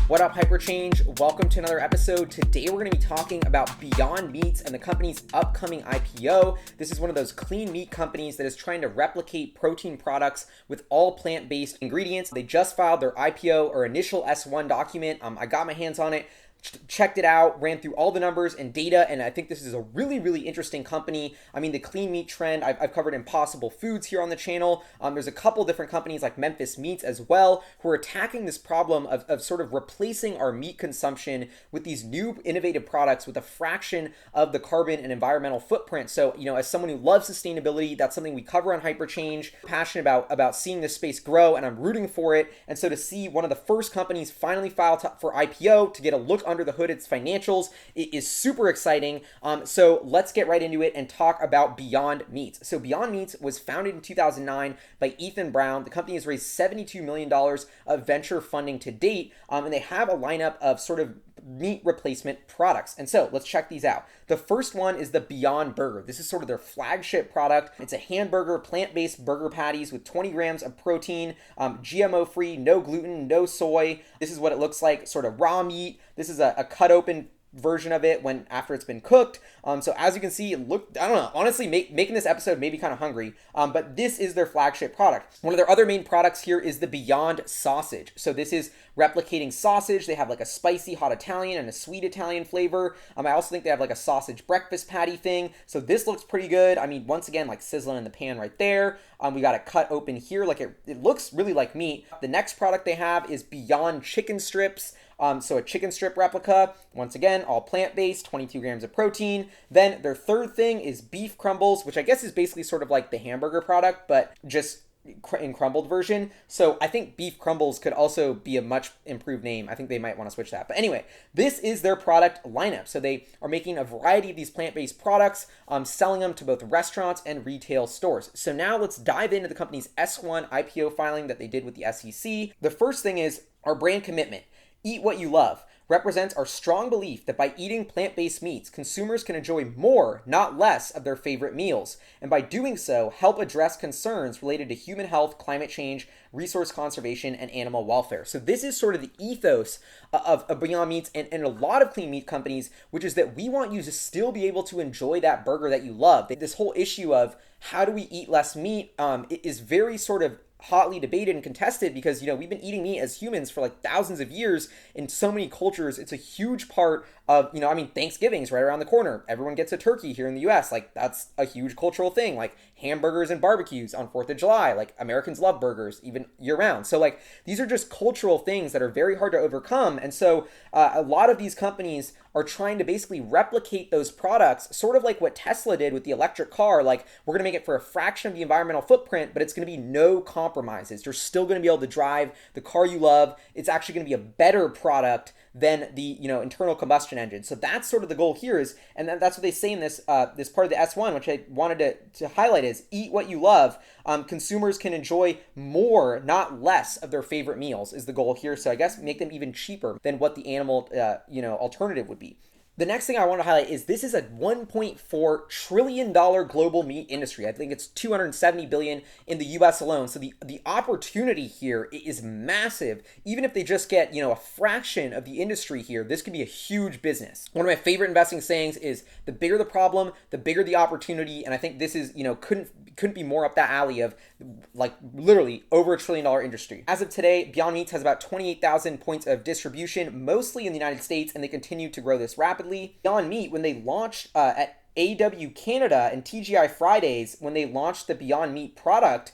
What up, HyperChange? Welcome to another episode. Today we're going to be talking about Beyond Meats and the company's upcoming IPO. This is one of those clean meat companies that is trying to replicate protein products with all plant-based ingredients. They just filed their IPO or initial S1 document. I got my hands on it, checked it out, ran through all the numbers and data, and I think this is a really interesting company. I mean, the clean meat trend, I've covered Impossible Foods here on the channel. There's a couple different companies like Memphis Meats as well who are attacking this problem of sort of replacing our meat consumption with these new innovative products with a fraction of the carbon and environmental footprint. So, as someone who loves sustainability, that's something we cover on HyperChange. Passionate about seeing this space grow, and I'm rooting for it. And so to see one of the first companies finally file for IPO, to get a look under the hood, its financials, it is super exciting. So let's get right into it and talk about Beyond Meats. So Beyond Meats was founded in 2009 by Ethan Brown. The company has raised $72 million of venture funding to date, and they have a lineup of sort of meat replacement products. And so let's check these out. The first one is the Beyond Burger. This is sort of their flagship product. It's a hamburger, plant-based burger patties with 20 grams of protein, GMO-free, no gluten, no soy. This is what it looks like, sort of raw meat. This is a cut open version of it after it's been cooked. So as you can see, I don't know, honestly, making this episode made me kind of hungry, but this is their flagship product. One of their other main products here is the Beyond Sausage. So this is replicating sausage. They have like a spicy hot Italian and a sweet Italian flavor. I also think they have like a sausage breakfast patty thing. So this looks pretty good. I mean, once again, like sizzling in the pan right there. We got it cut open here. Like it looks really like meat. The next product they have is Beyond Chicken Strips. So a chicken strip replica, once again, all plant-based, 22 grams of protein. Then their third thing is beef crumbles, which I guess is basically sort of like the hamburger product, but just in crumbled version. So I think beef crumbles could also be a much improved name. I think they might want to switch that. But anyway, this is their product lineup. So they are making a variety of these plant-based products, selling them to both restaurants and retail stores. So now let's dive into the company's S1 IPO filing that they did with the SEC. The first thing is our brand commitment. Eat What You Love represents our strong belief that by eating plant-based meats, consumers can enjoy more, not less, of their favorite meals, and by doing so, help address concerns related to human health, climate change, resource conservation, and animal welfare. So this is sort of the ethos of Beyond Meats and a lot of clean meat companies, which is that we want you to still be able to enjoy that burger that you love. This whole issue of how do we eat less meat is very sort of hotly debated and contested because, we've been eating meat as humans for like thousands of years in so many cultures. It's a huge part of, Thanksgiving's right around the corner. Everyone gets a turkey here in the US. Like that's a huge cultural thing, like hamburgers and barbecues on 4th of July. Like Americans love burgers even year round. So like these are just cultural things that are very hard to overcome. And so a lot of these companies are trying to basically replicate those products, sort of like what Tesla did with the electric car. Like we're going to make it for a fraction of the environmental footprint, but it's going to be no compromises. You're still going to be able to drive the car you love. It's actually going to be a better product than the internal combustion engine. So that's sort of the goal here is, and that's what they say in this this part of the S1, which I wanted to highlight is eat what you love. Consumers can enjoy more, not less, of their favorite meals is the goal here. So I guess make them even cheaper than what the animal alternative would be. The next thing I want to highlight is this is a $1.4 trillion global meat industry. I think it's $270 billion in the US alone. So the opportunity here is massive. Even if they just get, a fraction of the industry here, this could be a huge business. One of my favorite investing sayings is the bigger the problem, the bigger the opportunity. And I think this is, couldn't be more up that alley of like literally over $1 trillion industry. As of today, Beyond Meats has about 28,000 points of distribution, mostly in the United States, and they continue to grow this rapidly. Beyond Meat, when they launched at AW Canada and TGI Fridays, when they launched the Beyond Meat product,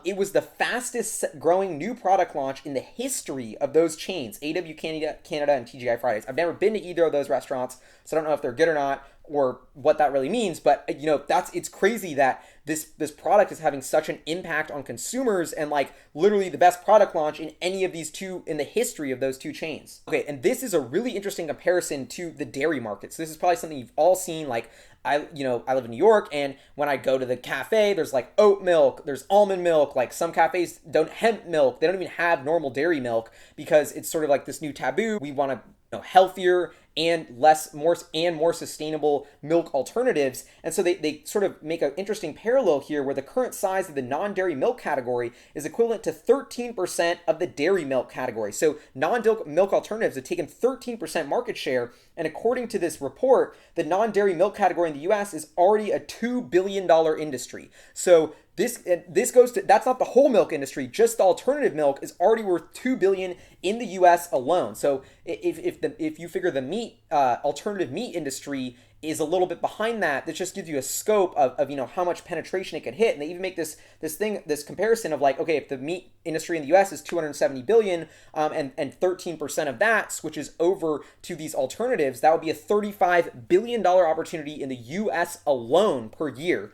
it was the fastest growing new product launch in the history of those chains, AW Canada and TGI Fridays. I've never been to either of those restaurants, so I don't know if they're good or not or what that really means, but it's crazy that this product is having such an impact on consumers and like literally the best product launch in any of these two in the history of those two chains. Okay, and this is a really interesting comparison to the dairy market. So this is probably something you've all seen. Like I live in New York, and when I go to the cafe, there's like oat milk, there's almond milk. Like some cafes don't hemp milk. They don't even have normal dairy milk because it's sort of like this new taboo. We want to healthier and more sustainable milk alternatives. And so they sort of make an interesting parallel here where the current size of the non-dairy milk category is equivalent to 13% of the dairy milk category. So non-dairy milk alternatives have taken 13% market share, and according to this report, the non-dairy milk category in the US is already a $2 billion industry. So this goes to, that's not the whole milk industry, just the alternative milk is already worth $2 billion in the US alone. So if you figure the alternative meat industry is a little bit behind that, that just gives you a scope of how much penetration it could hit. And they even make this comparison of like, okay, if the meat industry in the US is 270 billion and 13% of that switches over to these alternatives, that would be a $35 billion opportunity in the US alone per year.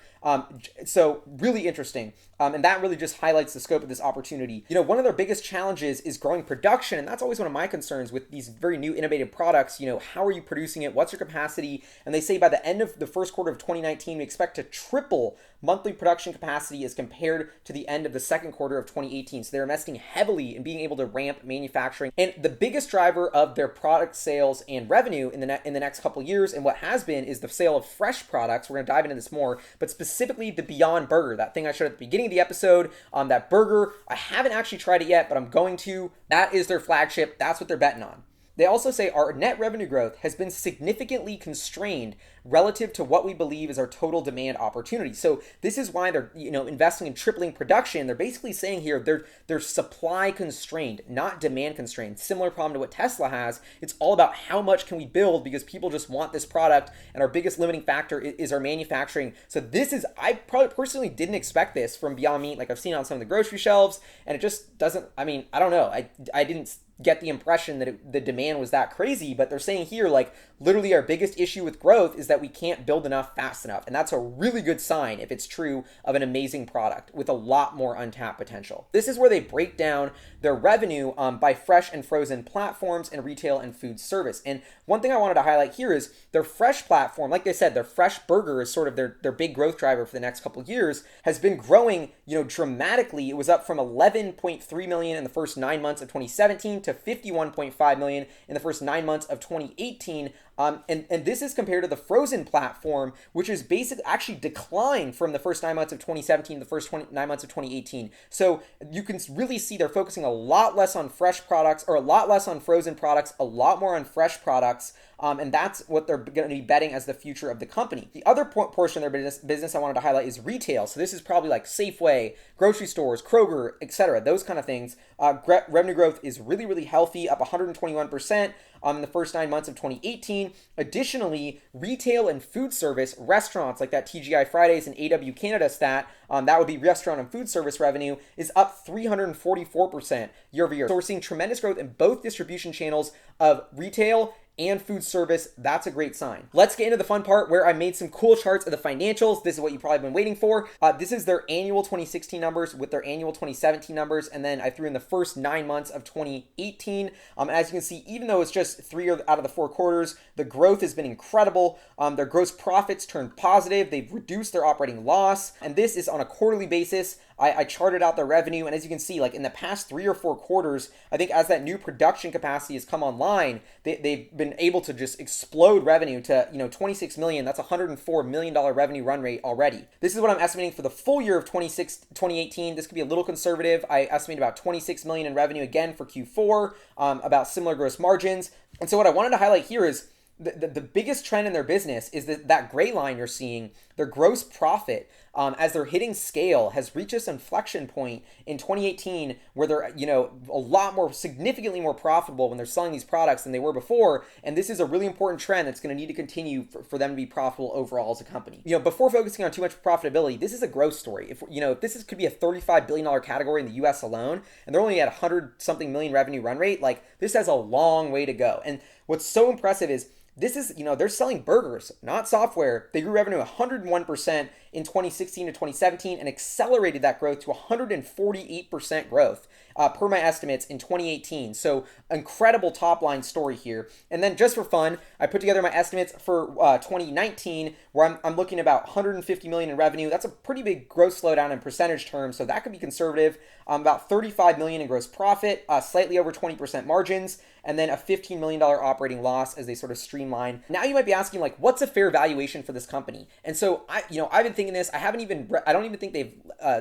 So really interesting. And that really just highlights the scope of this opportunity. One of their biggest challenges is growing production. And that's always one of my concerns with these very new innovative products. How are you producing it? What's your capacity? And they say by the end of the first quarter of 2019, we expect to triple monthly production capacity as compared to the end of the second quarter of 2018. So they're investing heavily in being able to ramp manufacturing. And the biggest driver of their product sales and revenue in the next couple of years, and what has been, is the sale of fresh products. We're going to dive into this more, but specifically the Beyond Burger, that thing I showed at the beginning of the episode, that burger. I haven't actually tried it yet, but I'm going to. That is their flagship. That's what they're betting on. They also say our net revenue growth has been significantly constrained relative to what we believe is our total demand opportunity. So this is why they're investing in tripling production. They're basically saying here they're supply constrained, not demand constrained. Similar problem to what Tesla has. It's all about how much can we build because people just want this product, and our biggest limiting factor is our manufacturing. So I probably personally didn't expect this from Beyond Meat. Like I've seen it on some of the grocery shelves, and it just doesn't. I don't know. I didn't get the impression that the demand was that crazy, but they're saying here, like, literally our biggest issue with growth is that we can't build enough fast enough. And that's a really good sign if it's true of an amazing product with a lot more untapped potential. This is where they break down their revenue by fresh and frozen platforms and retail and food service. And one thing I wanted to highlight here is their fresh platform. Like they said, their fresh burger is sort of their big growth driver for the next couple of years, has been growing, dramatically. It was up from 11.3 million in the first 9 months of 2017 to 51.5 million in the first 9 months of 2018. And this is compared to the frozen platform, which is basically actually declined from the first 9 months of 2017 to the first 9 months of 2018. So you can really see they're focusing a lot less on fresh products, or a lot less on frozen products, a lot more on fresh products. And that's what they're going to be betting as the future of the company. The other portion of their business I wanted to highlight is retail. So this is probably like Safeway, grocery stores, Kroger, etc., those kind of things. Revenue growth is really, really healthy, up 121% in the first 9 months of 2018. Additionally, retail and food service, restaurants like that TGI Fridays and AW Canada stat, that would be restaurant and food service revenue, is up 344% year over year. So we're seeing tremendous growth in both distribution channels of retail and food service. That's a great sign. Let's get into the fun part where I made some cool charts of the financials. This is what you've probably been waiting for. This is their annual 2016 numbers with their annual 2017 numbers, and then I threw in the first 9 months of 2018. As you can see, even though it's just 3 out of the 4 quarters, the growth has been incredible. Their gross profits turned positive. They've reduced their operating loss, and this is on a quarterly basis. I charted out their revenue, and as you can see, like in the past 3 or 4 quarters, I think as that new production capacity has come online, they've been able to just explode revenue to 26 million. That's $104 million revenue run rate already. This is what I'm estimating for the full year of 2018. This could be a little conservative. I estimate about 26 million in revenue again for Q4, about similar gross margins. And so what I wanted to highlight here is the biggest trend in their business is that gray line you're seeing. Their gross profit, as they're hitting scale, has reached this inflection point in 2018 where they're a lot more, significantly more profitable when they're selling these products than they were before. And this is a really important trend that's going to need to continue for them to be profitable overall as a company. Before focusing on too much profitability, this is a growth story. If this could be a $35 billion category in the US alone, and they're only at 100 something million revenue run rate, like this has a long way to go. And what's so impressive is this is, they're selling burgers, not software. They grew revenue 101% in 2016 to 2017 and accelerated that growth to 148% growth per my estimates in 2018. So incredible top line story here. And then just for fun, I put together my estimates for 2019, where I'm looking about 150 million in revenue. That's a pretty big growth slowdown in percentage terms, so that could be conservative. About 35 million in gross profit, slightly over 20% margins, and then a $15 million operating loss as they sort of streamline. Now you might be asking, like, what's a fair valuation for this company? And so I've been thinking this. I don't even think they've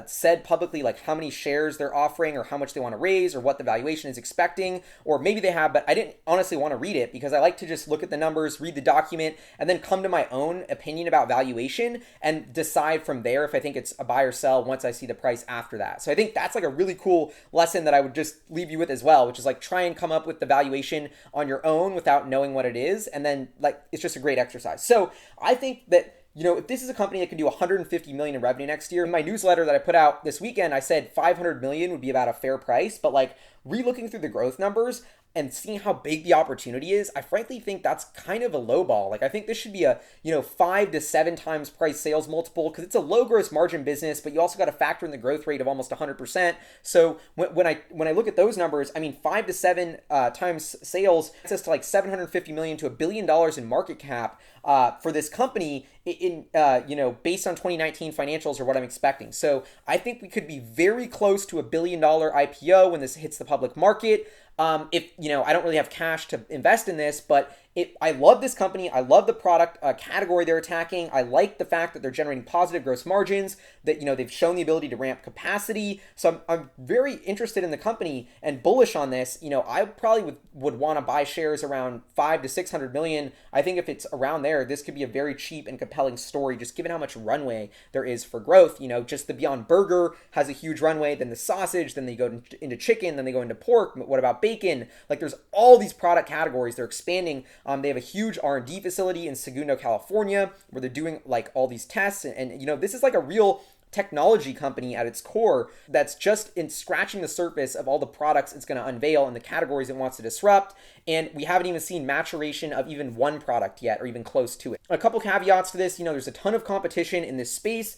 said publicly like how many shares they're offering or how much they want to raise or what the valuation is expecting, or maybe they have, but I didn't honestly want to read it because I like to just look at the numbers, read the document, and then come to my own opinion about valuation and decide from there if I think it's a buy or sell once I see the price after that. So I think that's like a really cool lesson that I would just leave you with as well, which is like try and come up with the valuation on your own without knowing what it is. And then like, it's just a great exercise. So I think that, if this is a company that can do 150 million in revenue next year, in my newsletter that I put out this weekend, I said 500 million would be about a fair price, but like re-looking through the growth numbers and seeing how big the opportunity is, I frankly think that's kind of a low ball. Like I think this should be a 5 to 7 times price sales multiple because it's a low gross margin business, but you also got to factor in the growth rate of almost 100%. So when I look at those numbers, I mean 5 to 7 times sales, access to like 750 million to $1 billion in market cap for this company in based on 2019 financials or what I'm expecting. So I think we could be very close to $1 billion IPO when this hits the public market. If I don't really have cash to invest in this, but I love this company. I love the product category they're attacking. I like the fact that they're generating positive gross margins, that they've shown the ability to ramp capacity. So I'm very interested in the company and bullish on this. I probably would want to buy shares around 5 to 600 million. I think if it's around there, this could be a very cheap and compelling story, just given how much runway there is for growth. Just the Beyond Burger has a huge runway, then the sausage, then they go into chicken, then they go into pork. What about bacon? Like there's all these product categories they're expanding. They have a huge R&D facility in Segundo, California, where they're doing like all these tests. And this is like a real technology company at its core that's just in scratching the surface of all the products it's going to unveil and the categories it wants to disrupt. And we haven't even seen maturation of even one product yet or even close to it. A couple caveats to this, there's a ton of competition in this space.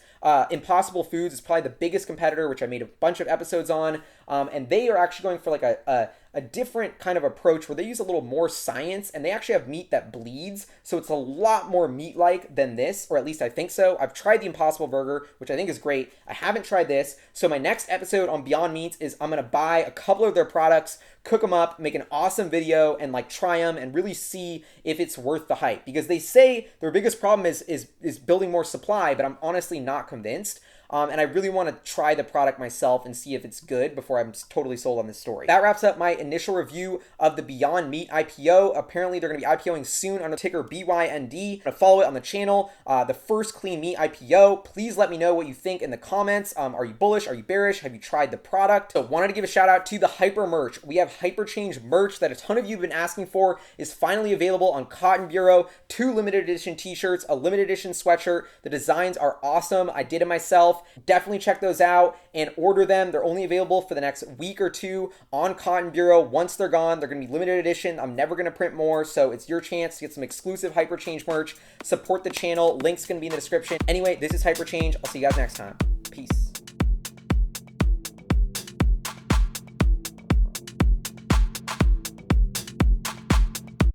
Impossible Foods is probably the biggest competitor, which I made a bunch of episodes on. And they are actually going for like a different kind of approach where they use a little more science and they actually have meat that bleeds. So it's a lot more meat-like than this, or at least I think so. I've tried the Impossible Burger, which I think is great. I haven't tried this. So my next episode on Beyond Meats is I'm going to buy a couple of their products, cook them up, make an awesome video and like try them and really see if it's worth the hype, because they say their biggest problem is building more supply, but I'm honestly not convinced. And I really want to try the product myself and see if it's good before I'm totally sold on this story. That wraps up my initial review of the Beyond Meat IPO. Apparently, they're going to be IPOing soon under ticker BYND. To follow it on the channel, the first clean meat IPO. Please let me know what you think in the comments. Are you bullish? Are you bearish? Have you tried the product? So wanted to give a shout out to the Hyper merch. We have HyperChange merch that a ton of you have been asking for, is finally available on Cotton Bureau. 2 limited edition t-shirts, a limited edition sweatshirt. The designs are awesome. I did it myself. Definitely check those out and order them. They're only available for the next week or two on Cotton Bureau. Once they're gone, they're going to be limited edition. I'm never going to print more, so it's your chance to get some exclusive HyperChange merch. Support the channel. Link's going to be in the description. Anyway, this is HyperChange. I'll see you guys next time. Peace.